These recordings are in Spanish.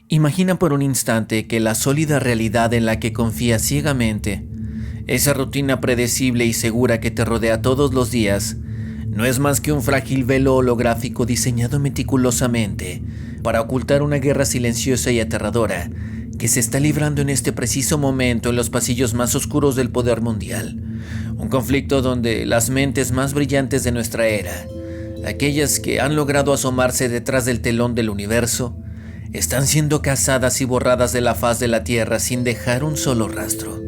Imagina por un instante que la sólida realidad en la que confías ciegamente, esa rutina predecible y segura que te rodea todos los días, no es más que un frágil velo holográfico diseñado meticulosamente para ocultar una guerra silenciosa y aterradora que se está librando en este preciso momento en los pasillos más oscuros del poder mundial. Un conflicto donde las mentes más brillantes de nuestra era, aquellas que han logrado asomarse detrás del telón del universo, están siendo cazadas y borradas de la faz de la Tierra sin dejar un solo rastro.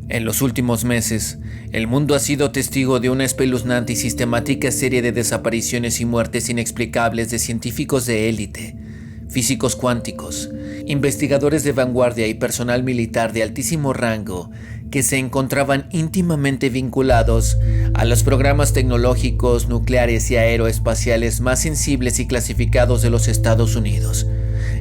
En los últimos meses, el mundo ha sido testigo de una espeluznante y sistemática serie de desapariciones y muertes inexplicables de científicos de élite, físicos cuánticos, investigadores de vanguardia y personal militar de altísimo rango que se encontraban íntimamente vinculados a los programas tecnológicos, nucleares y aeroespaciales más sensibles y clasificados de los Estados Unidos,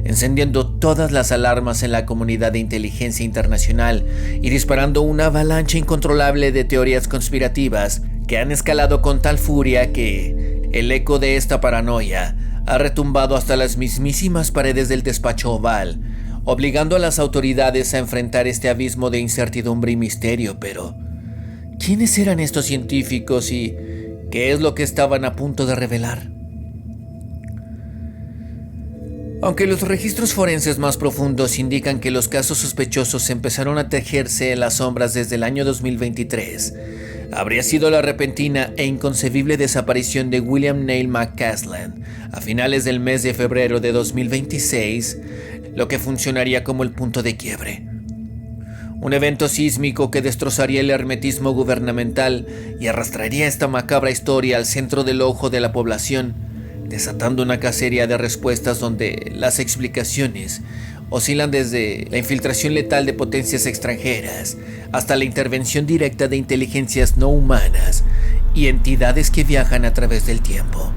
encendiendo todas las alarmas en la comunidad de inteligencia internacional y disparando una avalancha incontrolable de teorías conspirativas que han escalado con tal furia que el eco de esta paranoia ha retumbado hasta las mismísimas paredes del despacho oval, obligando a las autoridades a enfrentar este abismo de incertidumbre y misterio. Pero, ¿quiénes eran estos científicos y qué es lo que estaban a punto de revelar? Aunque los registros forenses más profundos indican que los casos sospechosos empezaron a tejerse en las sombras desde el año 2023, habría sido la repentina e inconcebible desaparición de William Neil McCasland a finales del mes de febrero de 2026, lo que funcionaría como el punto de quiebre. Un evento sísmico que destrozaría el hermetismo gubernamental y arrastraría esta macabra historia al centro del ojo de la población, desatando una cacería de respuestas donde las explicaciones oscilan desde la infiltración letal de potencias extranjeras hasta la intervención directa de inteligencias no humanas y entidades que viajan a través del tiempo.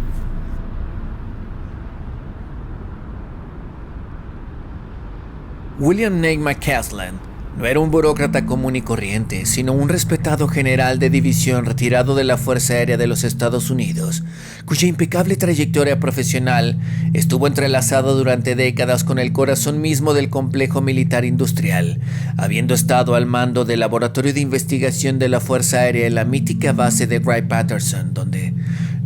William Neil McCasland no era un burócrata común y corriente, sino un respetado general de división retirado de la Fuerza Aérea de los Estados Unidos, cuya impecable trayectoria profesional estuvo entrelazada durante décadas con el corazón mismo del complejo militar industrial, habiendo estado al mando del laboratorio de investigación de la Fuerza Aérea en la mítica base de Wright-Patterson, donde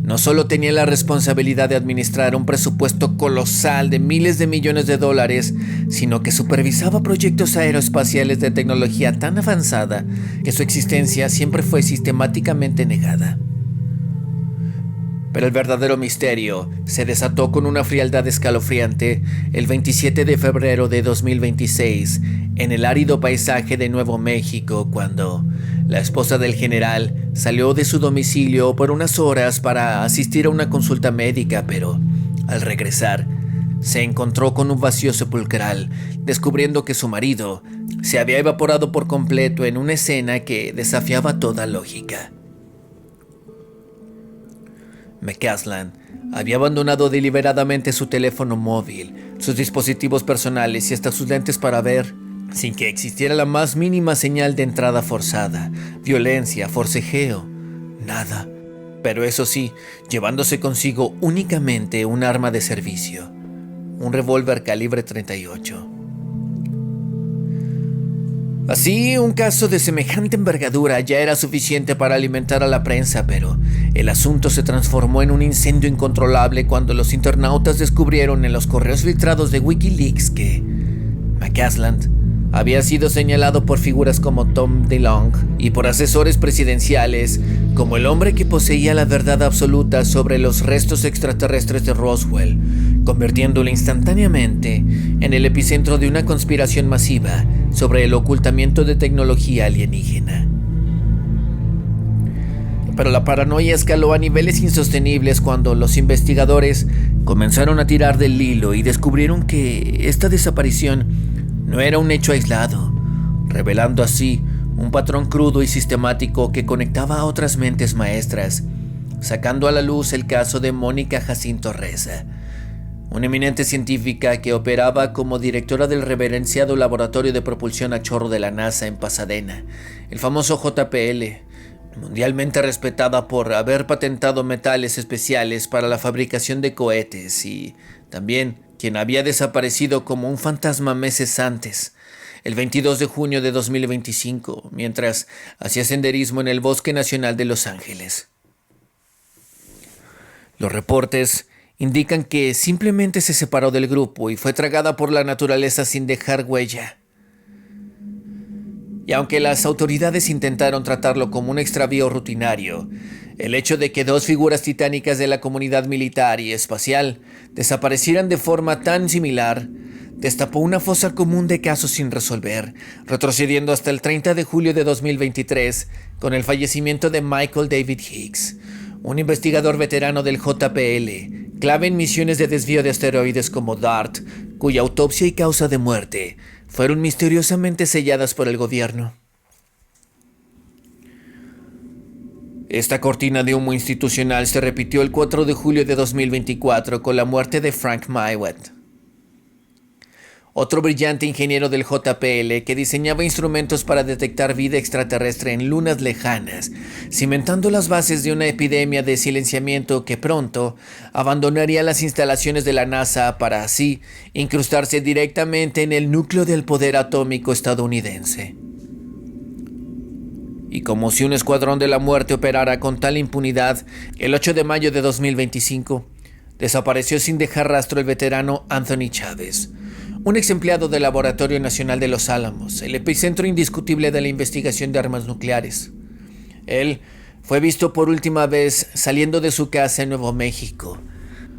no solo tenía la responsabilidad de administrar un presupuesto colosal de miles de millones de dólares, sino que supervisaba proyectos aeroespaciales de tecnología tan avanzada que su existencia siempre fue sistemáticamente negada. Pero el verdadero misterio se desató con una frialdad escalofriante el 27 de febrero de 2026 en el árido paisaje de Nuevo México, cuando la esposa del general salió de su domicilio por unas horas para asistir a una consulta médica, pero al regresar se encontró con un vacío sepulcral, descubriendo que su marido se había evaporado por completo en una escena que desafiaba toda lógica. McCasland había abandonado deliberadamente su teléfono móvil, sus dispositivos personales y hasta sus lentes para ver, sin que existiera la más mínima señal de entrada forzada, violencia, forcejeo, nada. Pero eso sí, llevándose consigo únicamente un arma de servicio, un revólver calibre 38. Así, un caso de semejante envergadura ya era suficiente para alimentar a la prensa, pero el asunto se transformó en un incendio incontrolable cuando los internautas descubrieron en los correos filtrados de Wikileaks que McCasland había sido señalado por figuras como Tom DeLonge y por asesores presidenciales como el hombre que poseía la verdad absoluta sobre los restos extraterrestres de Roswell, convirtiéndolo instantáneamente en el epicentro de una conspiración masiva sobre el ocultamiento de tecnología alienígena. Pero la paranoia escaló a niveles insostenibles cuando los investigadores comenzaron a tirar del hilo y descubrieron que esta desaparición no era un hecho aislado, revelando así un patrón crudo y sistemático que conectaba a otras mentes maestras, sacando a la luz el caso de Mónica Jacinto Reza, una eminente científica que operaba como directora del reverenciado Laboratorio de Propulsión a Chorro de la NASA en Pasadena, el famoso JPL, mundialmente respetada por haber patentado metales especiales para la fabricación de cohetes y también quien había desaparecido como un fantasma meses antes, el 22 de junio de 2025, mientras hacía senderismo en el Bosque Nacional de Los Ángeles. Los reportes indican que simplemente se separó del grupo y fue tragada por la naturaleza sin dejar huella. Y aunque las autoridades intentaron tratarlo como un extravío rutinario, el hecho de que dos figuras titánicas de la comunidad militar y espacial desaparecieran de forma tan similar destapó una fosa común de casos sin resolver, retrocediendo hasta el 30 de julio de 2023 con el fallecimiento de Michael David Hicks, un investigador veterano del JPL, clave en misiones de desvío de asteroides como DART, cuya autopsia y causa de muerte fueron misteriosamente selladas por el gobierno. Esta cortina de humo institucional se repitió el 4 de julio de 2024 con la muerte de Frank Mywet, otro brillante ingeniero del JPL que diseñaba instrumentos para detectar vida extraterrestre en lunas lejanas, cimentando las bases de una epidemia de silenciamiento que pronto abandonaría las instalaciones de la NASA para así incrustarse directamente en el núcleo del poder atómico estadounidense. Y como si un escuadrón de la muerte operara con tal impunidad, el 8 de mayo de 2025 desapareció sin dejar rastro el veterano Anthony Chávez, un ex empleado del Laboratorio Nacional de Los Álamos, el epicentro indiscutible de la investigación de armas nucleares. Él fue visto por última vez saliendo de su casa en Nuevo México,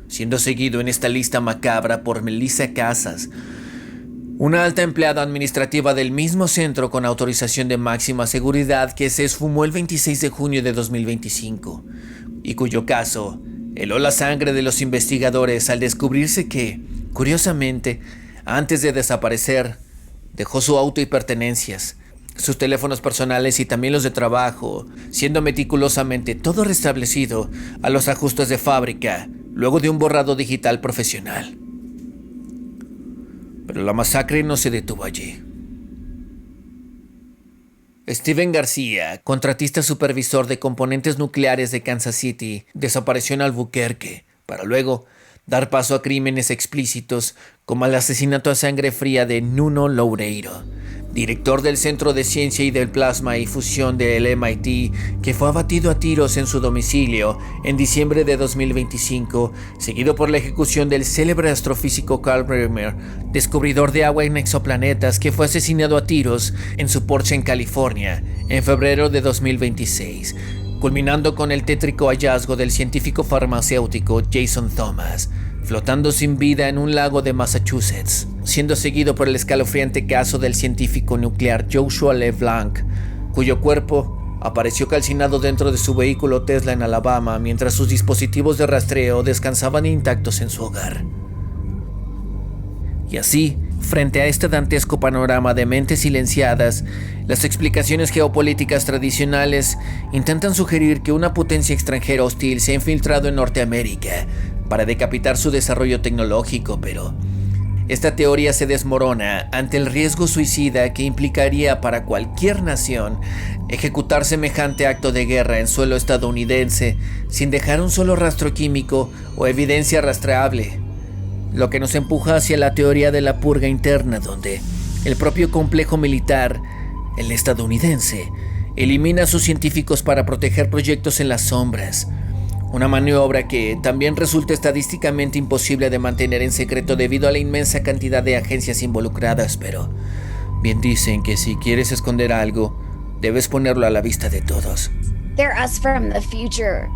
siendo seguido en esta lista macabra por Melissa Casas, una alta empleada administrativa del mismo centro con autorización de máxima seguridad que se esfumó el 26 de junio de 2025 y cuyo caso heló la sangre de los investigadores al descubrirse que, curiosamente, antes de desaparecer, dejó su auto y pertenencias, sus teléfonos personales y también los de trabajo, siendo meticulosamente todo restablecido a los ajustes de fábrica, luego de un borrado digital profesional. Pero la masacre no se detuvo allí. Steven García, contratista supervisor de componentes nucleares de Kansas City, desapareció en Albuquerque, para luego dar paso a crímenes explícitos como el asesinato a sangre fría de Nuno Loureiro, director del Centro de Ciencia y del Plasma y Fusión del MIT, que fue abatido a tiros en su domicilio en diciembre de 2025, seguido por la ejecución del célebre astrofísico Carl Bremer, descubridor de agua en exoplanetas, que fue asesinado a tiros en su Porsche en California en febrero de 2026, culminando con el tétrico hallazgo del científico farmacéutico Jason Thomas, flotando sin vida en un lago de Massachusetts, siendo seguido por el escalofriante caso del científico nuclear Joshua LeBlanc, cuyo cuerpo apareció calcinado dentro de su vehículo Tesla en Alabama mientras sus dispositivos de rastreo descansaban intactos en su hogar. Y así, frente a este dantesco panorama de mentes silenciadas, las explicaciones geopolíticas tradicionales intentan sugerir que una potencia extranjera hostil se ha infiltrado en Norteamérica para decapitar su desarrollo tecnológico, pero esta teoría se desmorona ante el riesgo suicida que implicaría para cualquier nación ejecutar semejante acto de guerra en suelo estadounidense sin dejar un solo rastro químico o evidencia rastreable. Lo que nos empuja hacia la teoría de la purga interna, donde el propio complejo militar, el estadounidense, elimina a sus científicos para proteger proyectos en las sombras. Una maniobra que también resulta estadísticamente imposible de mantener en secreto debido a la inmensa cantidad de agencias involucradas, pero bien dicen que si quieres esconder algo, debes ponerlo a la vista de todos. They're us from the future.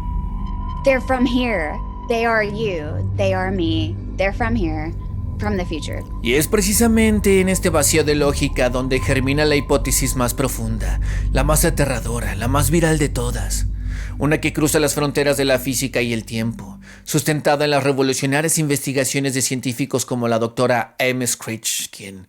They're from here. They are you. They are me. They're from here, from the future. Y es precisamente en este vacío de lógica donde germina la hipótesis más profunda, la más aterradora, la más viral de todas. Una que cruza las fronteras de la física y el tiempo, sustentada en las revolucionarias investigaciones de científicos como la doctora M. Screech, quien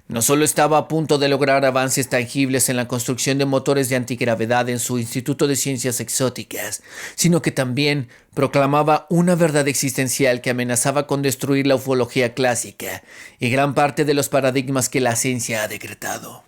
no solo estaba a punto de lograr avances tangibles en la construcción de motores de antigravedad en su Instituto de Ciencias Exóticas, sino que también proclamaba una verdad existencial que amenazaba con destruir la ufología clásica y gran parte de los paradigmas que la ciencia ha decretado.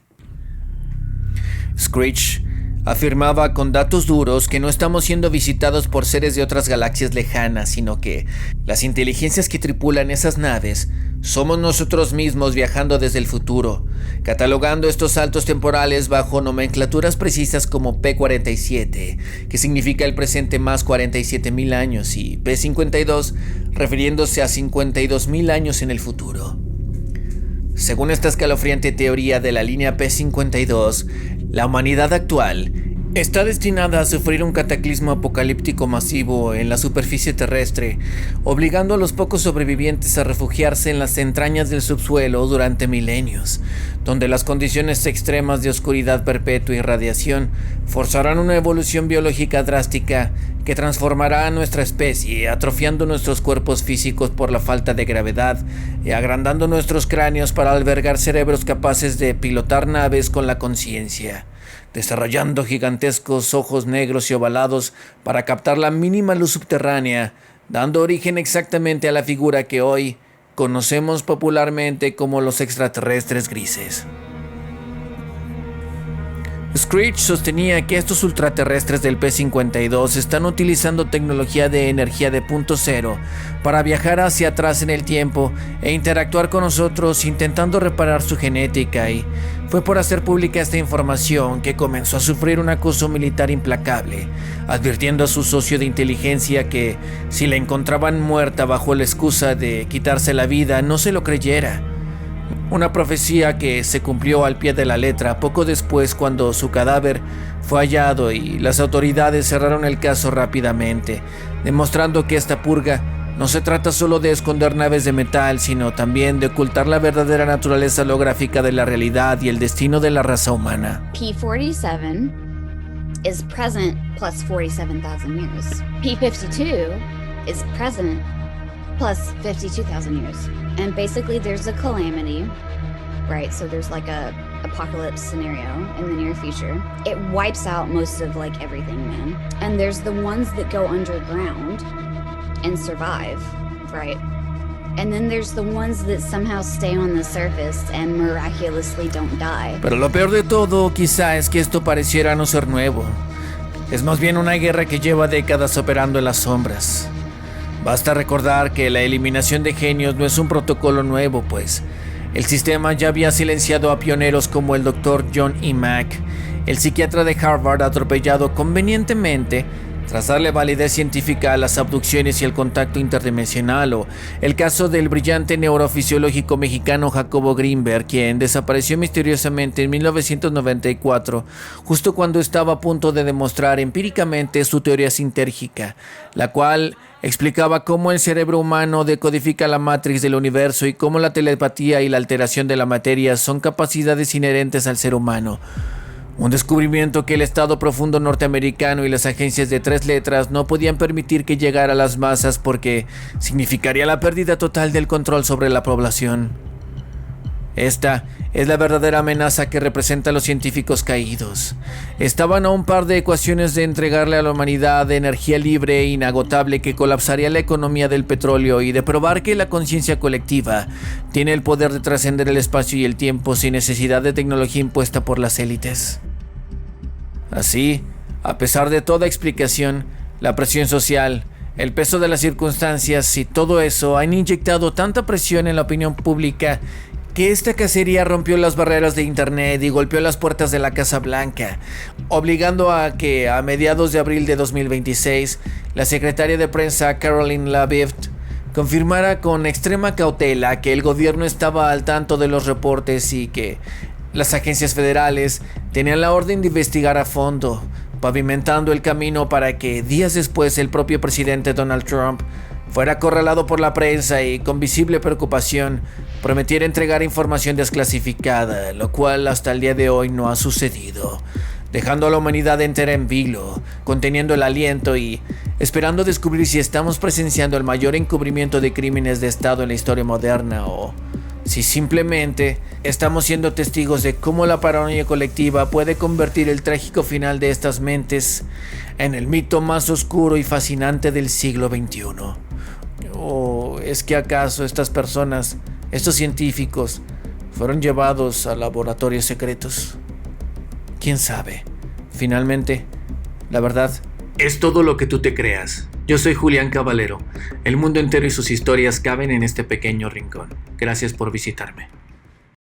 Screech Afirmaba con datos duros que no estamos siendo visitados por seres de otras galaxias lejanas, sino que las inteligencias que tripulan esas naves somos nosotros mismos viajando desde el futuro, catalogando estos saltos temporales bajo nomenclaturas precisas como P47, que significa el presente más 47.000 años, y P52, refiriéndose a 52.000 años en el futuro. Según esta escalofriante teoría de la línea P52, la humanidad actual está destinada a sufrir un cataclismo apocalíptico masivo en la superficie terrestre, obligando a los pocos sobrevivientes a refugiarse en las entrañas del subsuelo durante milenios, donde las condiciones extremas de oscuridad perpetua y radiación forzarán una evolución biológica drástica que transformará a nuestra especie, atrofiando nuestros cuerpos físicos por la falta de gravedad y agrandando nuestros cráneos para albergar cerebros capaces de pilotar naves con la conciencia, desarrollando gigantescos ojos negros y ovalados para captar la mínima luz subterránea, dando origen exactamente a la figura que hoy conocemos popularmente como los extraterrestres grises. Screech sostenía que estos ultraterrestres del P52 están utilizando tecnología de energía de punto cero para viajar hacia atrás en el tiempo e interactuar con nosotros intentando reparar su genética, y fue por hacer pública esta información que comenzó a sufrir un acoso militar implacable, advirtiendo a su socio de inteligencia que si la encontraban muerta bajo la excusa de quitarse la vida no se lo creyera. Una profecía que se cumplió al pie de la letra poco después, cuando su cadáver fue hallado y las autoridades cerraron el caso rápidamente, demostrando que esta purga no se trata solo de esconder naves de metal, sino también de ocultar la verdadera naturaleza holográfica de la realidad y el destino de la raza humana. P47 is present plus 47,000 years. P52 is present plus 52,000 years. And basically there's a calamity, right? So there's like a apocalypse scenario in the near future. It wipes out most of like everything, man. And there's the ones that go underground and survive, right? And then there's the ones that somehow stay on the surface and miraculously don't die. Pero lo peor de todo quizá es que esto pareciera no ser nuevo. Es más bien una guerra que lleva décadas operando en las sombras. Basta recordar que la eliminación de genios no es un protocolo nuevo, pues el sistema ya había silenciado a pioneros como el Dr. John E. Mack, el psiquiatra de Harvard atropellado convenientemente tras darle validez científica a las abducciones y el contacto interdimensional, o el caso del brillante neurofisiológico mexicano Jacobo Greenberg, quien desapareció misteriosamente en 1994, justo cuando estaba a punto de demostrar empíricamente su teoría sintérgica, la cual explicaba cómo el cerebro humano decodifica la matriz del universo y cómo la telepatía y la alteración de la materia son capacidades inherentes al ser humano. Un descubrimiento que el Estado profundo norteamericano y las agencias de 3 letras no podían permitir que llegara a las masas porque significaría la pérdida total del control sobre la población. Esta es la verdadera amenaza que representan los científicos caídos. Estaban a un par de ecuaciones de entregarle a la humanidad energía libre e inagotable que colapsaría la economía del petróleo y de probar que la conciencia colectiva tiene el poder de trascender el espacio y el tiempo sin necesidad de tecnología impuesta por las élites. Así, a pesar de toda explicación, la presión social, el peso de las circunstancias y todo eso han inyectado tanta presión en la opinión pública que esta cacería rompió las barreras de internet y golpeó las puertas de la Casa Blanca, obligando a que a mediados de abril de 2026 la secretaria de prensa Caroline Leavitt confirmara con extrema cautela que el gobierno estaba al tanto de los reportes y que las agencias federales tenían la orden de investigar a fondo, pavimentando el camino para que días después el propio presidente Donald Trump fuera acorralado por la prensa y con visible preocupación prometiera entregar información desclasificada, lo cual hasta el día de hoy no ha sucedido, dejando a la humanidad entera en vilo, conteniendo el aliento y esperando descubrir si estamos presenciando el mayor encubrimiento de crímenes de Estado en la historia moderna o si simplemente estamos siendo testigos de cómo la paranoia colectiva puede convertir el trágico final de estas mentes en el mito más oscuro y fascinante del siglo XXI. ¿O es que acaso estas personas, estos científicos, fueron llevados a laboratorios secretos? ¿Quién sabe? Finalmente, la verdad es todo lo que tú te creas. Yo soy Julián Caballero. El mundo entero y sus historias caben en este pequeño rincón. Gracias por visitarme.